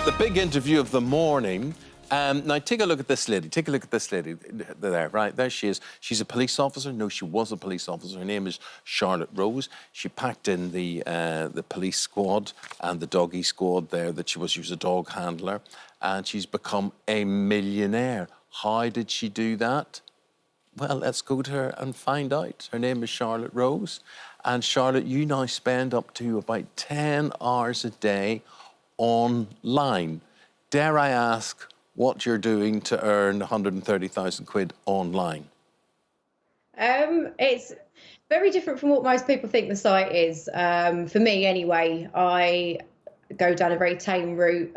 The big interview of the morning. Now, take a look at this lady. Take a look at this lady there, right? There she is. She's a police officer. No, she was a police officer. Her name is Charlotte Rose. She packed in the police squad and the doggy squad there that she was a dog handler. And she's become a millionaire. How did she do that? Well, let's go to her and find out. Her name is Charlotte Rose. And Charlotte, you now spend up to about 10 hours a day online. Dare I ask what you're doing to earn 130,000 quid online? It's very different from what most people think the site is. For me, anyway, I go down a very tame route,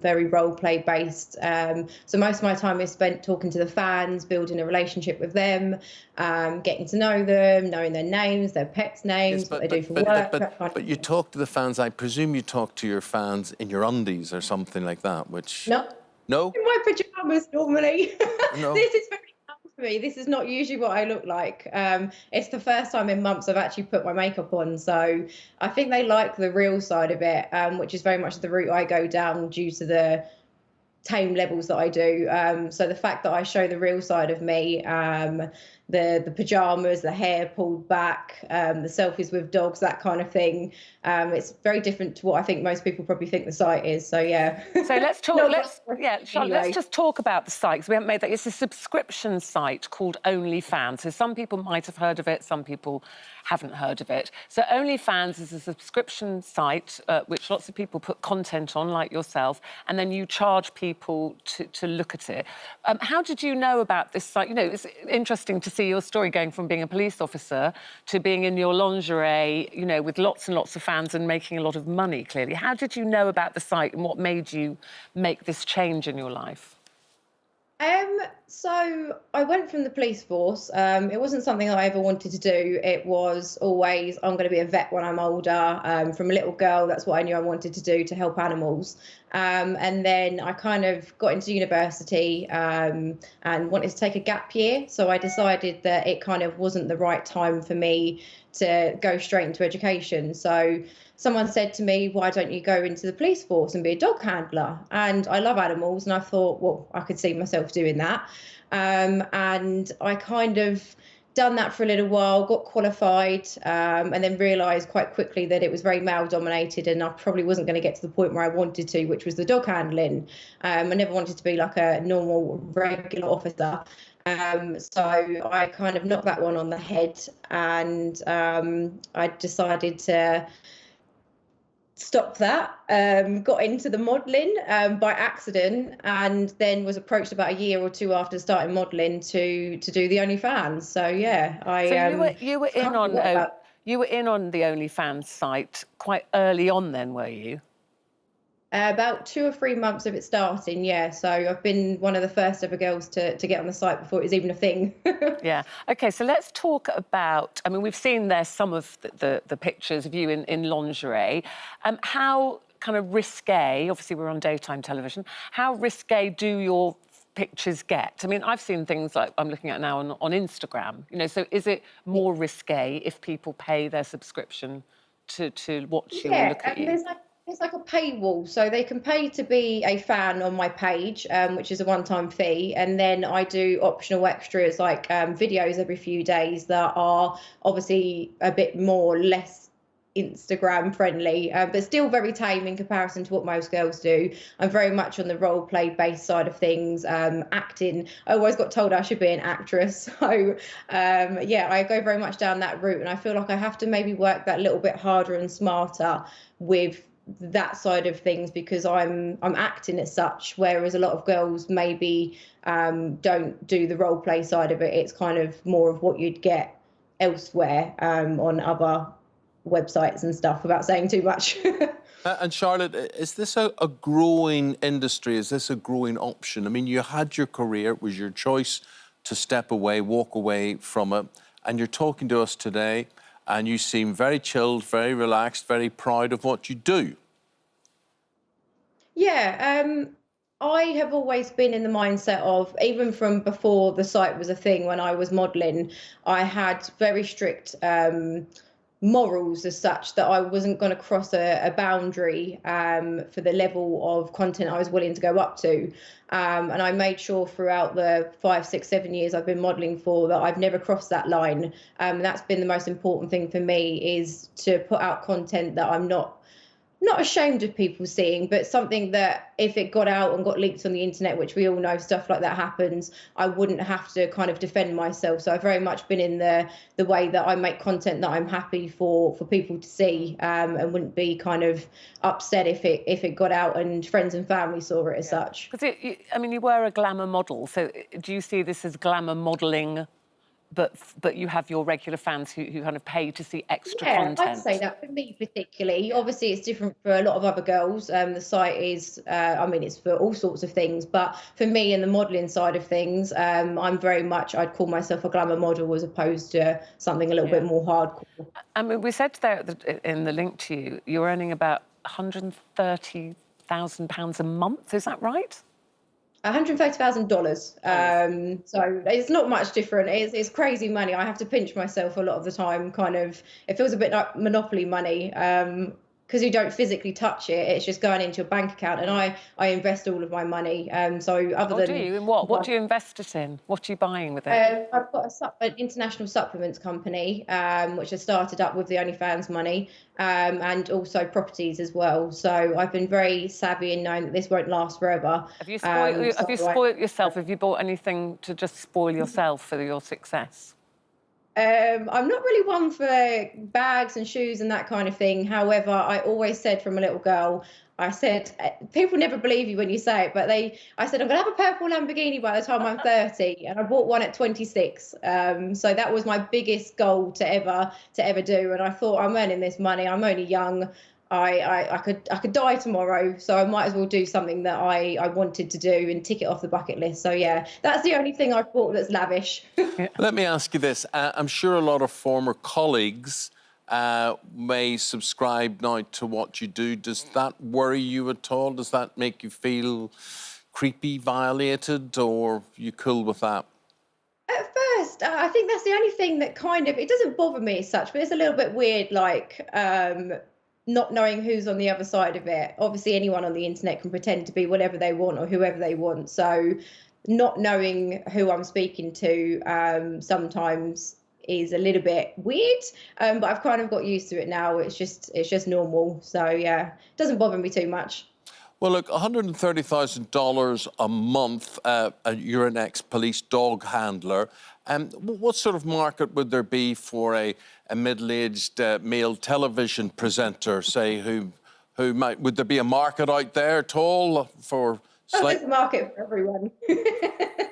very role play based. So most of my time is spent talking to the fans, building a relationship with them, getting to know them, knowing their names, their pets' names, Yes, what they do for work. But you talk to the fans, I presume you talk to your fans in your undies or something like that, which... No. No? In my pyjamas normally. No. This is very new for me. This is not usually what I look like. It's the first time in months I've actually put my makeup on. So I think they like the real side of it, which is very much the route I go down due to the tame levels that I do. So the fact that I show the real side of me, the pajamas, the hair pulled back, the selfies with dogs, that kind of thing. It's very different to what I think most people probably think the site is. So yeah. So let's talk. Anyway. Let's just talk about the site, because we haven't made that. It's a subscription site called OnlyFans. So some people might have heard of it, some people haven't heard of it. So OnlyFans is a subscription site which lots of people put content on, like yourself, and then you charge people to look at it. How did you know about this site? You know, it's interesting to see your story going from being a police officer to being in your lingerie, you know, with lots and lots of fans and making a lot of money, clearly. How did you know about the site and what made you make this change in your life? So I went from the police force. It wasn't something I ever wanted to do. It was always, I'm going to be a vet when I'm older. From a little girl, that's what I knew I wanted to do, to help animals. And then I kind of got into university and wanted to take a gap year. So I decided that it kind of wasn't the right time for me to go straight into education. So someone said to me, why don't you go into the police force and be a dog handler? And I love animals, and I thought, well, I could see myself doing that. And I kind of done that for a little while, got qualified, and then realised quite quickly that it was very male dominated, and I probably wasn't going to get to the point where I wanted to, which was the dog handling. I never wanted to be like a normal, regular officer. So I kind of knocked that one on the head, and I decided to stop that, got into the modelling by accident, and then was approached about a year or two after starting modelling to do the OnlyFans. So yeah, you were in on the OnlyFans site quite early on then, were you? About 2 or 3 months of it starting, yeah. So I've been one of the first ever girls to get on the site before it was even a thing. Yeah. OK, so let's talk about... I mean, we've seen there some of the pictures of you in lingerie. How kind of risque, obviously we're on daytime television, how risque do your pictures get? I mean, I've seen things like I'm looking at now on Instagram, you know, so is it more risque if people pay their subscription to watch you and look at you? It's like a paywall, so they can pay to be a fan on my page, which is a one-time fee, and then I do optional extras like videos every few days that are obviously a bit less Instagram friendly, but still very tame in comparison to what most girls do. I'm very much on the role play based side of things. Acting, I always got told I should be an actress, so yeah, I go very much down that route, and I feel like I have to maybe work that little bit harder and smarter with that side of things, because I'm acting as such, whereas a lot of girls maybe don't do the role play side of it. It's kind of more of what you'd get elsewhere on other websites and stuff, without saying too much. And Charlotte, is this a growing industry? Is this a growing option? I mean, you had your career, it was your choice to step away, walk away from it, and you're talking to us today, and you seem very chilled, very relaxed, very proud of what you do. Yeah, I have always been in the mindset of, even from before the site was a thing, when I was modelling, I had very strict morals as such, that I wasn't going to cross a boundary for the level of content I was willing to go up to. And I made sure throughout the 5, 6, 7 years I've been modelling for that I've never crossed that line. That's been the most important thing for me, is to put out content that I'm not ashamed of people seeing, but something that if it got out and got leaked on the internet, which we all know stuff like that happens, I wouldn't have to kind of defend myself. So I've very much been in the way that I make content that I'm happy for people to see, and wouldn't be kind of upset if it got out and friends and family saw it as such. Because I mean, you were a glamour model, so do you see this as glamour modelling? But you have your regular fans who kind of pay to see extra content. I'd say that for me particularly. Obviously, it's different for a lot of other girls. The site is, I mean, it's for all sorts of things. But for me, in the modelling side of things, I'm very much, I'd call myself a glamour model as opposed to something a little bit more hardcore. I mean, we said there in the link to you, you're earning about £130,000 a month. Is that right? $130,000. So it's not much different. It's crazy money. I have to pinch myself a lot of the time. Kind of, it feels a bit like Monopoly money, because you don't physically touch it. It's just going into your bank account, and I invest all of my money. So other than, do you? In what? What do you invest it in? What are you buying with it? I've got an international supplements company, which has started up with the OnlyFans money, and also properties as well. So I've been very savvy in knowing that this won't last forever. Have you spoiled yourself? Have you bought anything to just spoil yourself for your success? I'm not really one for bags and shoes and that kind of thing. However, I always said from a little girl, I said, people never believe you when you say it, but I said, I'm going to have a purple Lamborghini by the time I'm 30. And I bought one at 26. So that was my biggest goal to ever do. And I thought, I'm earning this money. I'm only young. I could die tomorrow, so I might as well do something that I wanted to do and tick it off the bucket list. So yeah, that's the only thing I've bought that's lavish. Let me ask you this. I'm sure a lot of former colleagues may subscribe now to what you do. Does that worry you at all? Does that make you feel creepy, violated, or are you cool with that? At first, I think that's the only thing that kind of, it doesn't bother me as such, but it's a little bit weird, like, not knowing who's on the other side of it. Obviously, anyone on the internet can pretend to be whatever they want or whoever they want. So not knowing who I'm speaking to sometimes is a little bit weird, but I've kind of got used to it now. It's just normal. So yeah, it doesn't bother me too much. Well, look, $130,000 a month. You're an ex-police dog handler. What sort of market would there be for a middle-aged male television presenter, say, who might... Would there be a market out there at all for... There's a market for everyone.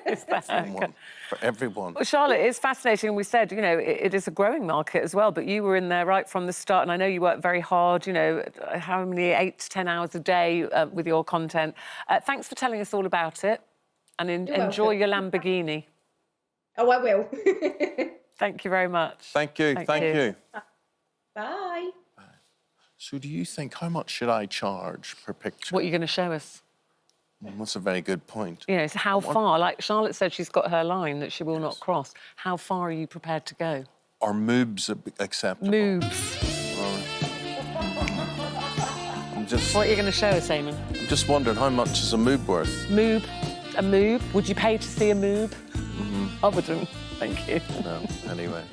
Is there? For everyone. Well, Charlotte, it's fascinating. We said, you know, it is a growing market as well, but you were in there right from the start, and I know you work very hard, you know, how many, 8 to 10 hours a day with your content. Thanks for telling us all about it, and enjoy your Lamborghini. Oh, I will. Thank you very much. Thank you. Thank you. Bye. So do you think, how much should I charge per picture? What are you going to show us? Well, that's a very good point. You know, so how far? Like Charlotte said, she's got her line that she will not cross. How far are you prepared to go? Are moobs acceptable? Moobs. What are you going to show us, Eamon? I'm just wondering, how much is a moob worth? Moob. A moob? Would you pay to see a moob? I wouldn't. Thank you. No, anyway.